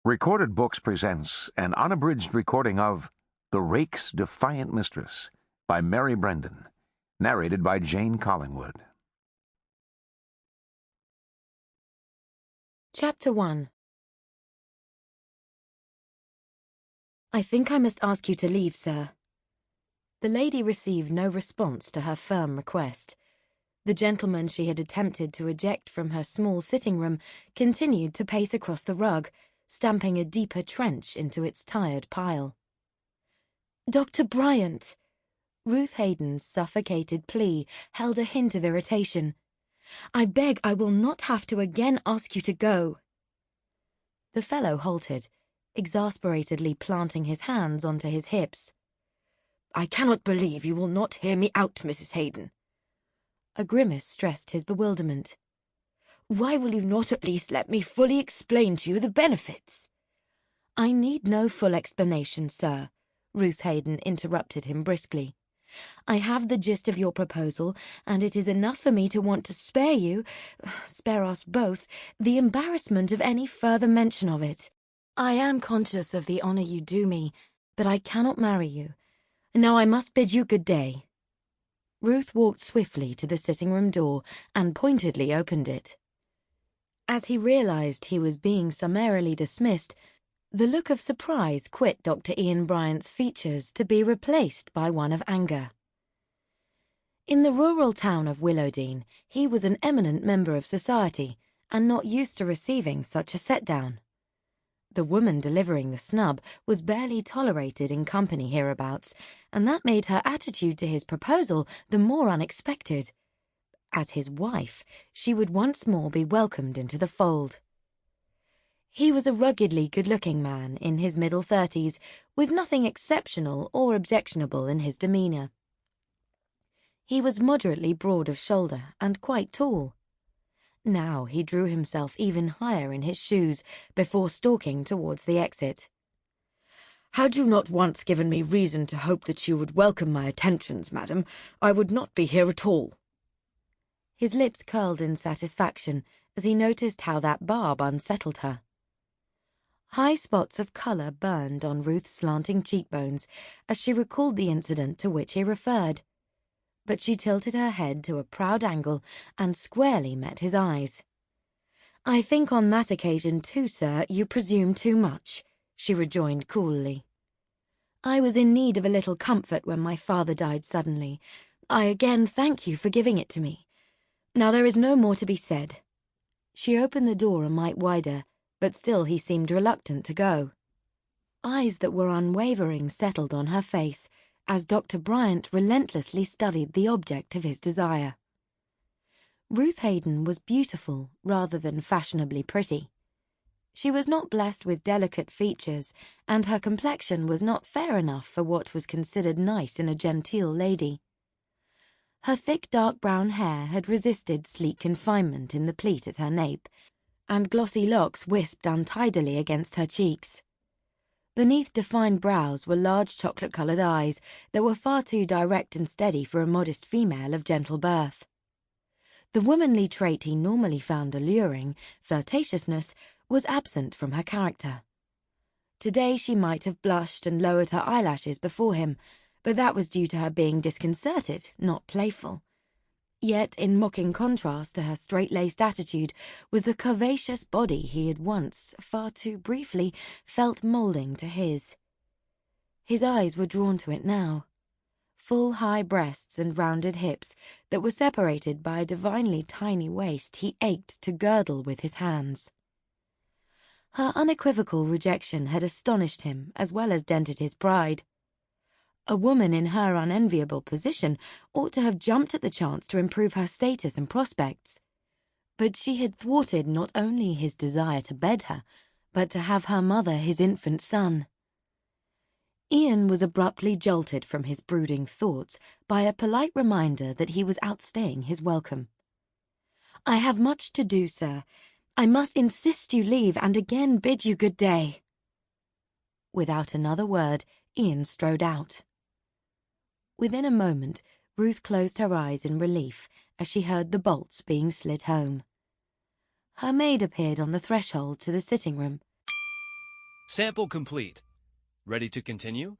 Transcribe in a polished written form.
Recorded Books presents an unabridged recording of The Rake's Defiant Mistress by Mary Brendan, narrated by Jane Collingwood. Chapter 1. I think I must ask you to leave, sir. The lady received no response to her firm request. The gentleman she had attempted to eject from her small sitting room continued to pace across the rug, stamping a deeper trench into its tired pile. Dr. Bryant! Ruth Hayden's suffocated plea held a hint of irritation. I beg I will not have to again ask you to go. The fellow halted, exasperatedly planting his hands onto his hips. I cannot believe you will not hear me out, Mrs. Hayden. A grimace stressed his bewilderment. Why will you not at least let me fully explain to you the benefits? I need no full explanation, sir, Ruth Hayden interrupted him briskly. I have the gist of your proposal, and it is enough for me to want to spare us both, the embarrassment of any further mention of it. I am conscious of the honour you do me, but I cannot marry you. Now I must bid you good day. Ruth walked swiftly to the sitting-room door and pointedly opened it. As he realised he was being summarily dismissed, the look of surprise quit Dr. Ian Bryant's features to be replaced by one of anger. In the rural town of Willowdean, he was an eminent member of society and not used to receiving such a set-down. The woman delivering the snub was barely tolerated in company hereabouts, and that made her attitude to his proposal the more unexpected. As his wife, she would once more be welcomed into the fold. He was a ruggedly good-looking man in his middle 30s, with nothing exceptional or objectionable in his demeanour. He was moderately broad of shoulder and quite tall. Now he drew himself even higher in his shoes before stalking towards the exit. Had you not once given me reason to hope that you would welcome my attentions, madam, I would not be here at all. His lips curled in satisfaction as he noticed how that barb unsettled her. High spots of colour burned on Ruth's slanting cheekbones as she recalled the incident to which he referred. But she tilted her head to a proud angle and squarely met his eyes. I think on that occasion too, sir, you presume too much, she rejoined coolly. I was in need of a little comfort when my father died suddenly. I again thank you for giving it to me. Now there is no more to be said. She opened the door a mite wider, but still he seemed reluctant to go. Eyes that were unwavering settled on her face, as Dr. Bryant relentlessly studied the object of his desire. Ruth Hayden was beautiful rather than fashionably pretty. She was not blessed with delicate features, and her complexion was not fair enough for what was considered nice in a genteel lady. Her thick dark brown hair had resisted sleek confinement in the pleat at her nape, and glossy locks wisped untidily against her cheeks. Beneath defined brows were large chocolate-coloured eyes that were far too direct and steady for a modest female of gentle birth. The womanly trait he normally found alluring, flirtatiousness, was absent from her character. Today she might have blushed and lowered her eyelashes before him, but that was due to her being disconcerted, not playful. Yet, in mocking contrast to her straight-laced attitude, was the curvaceous body he had once, far too briefly, felt moulding to his. His eyes were drawn to it now. Full high breasts and rounded hips that were separated by a divinely tiny waist he ached to girdle with his hands. Her unequivocal rejection had astonished him as well as dented his pride. A woman in her unenviable position ought to have jumped at the chance to improve her status and prospects. But she had thwarted not only his desire to bed her, but to have her mother his infant son. Ian was abruptly jolted from his brooding thoughts by a polite reminder that he was outstaying his welcome. I have much to do, sir. I must insist you leave and again bid you good day. Without another word, Ian strode out. Within a moment, Ruth closed her eyes in relief as she heard the bolts being slid home. Her maid appeared on the threshold to the sitting-room. Sample complete. Ready to continue?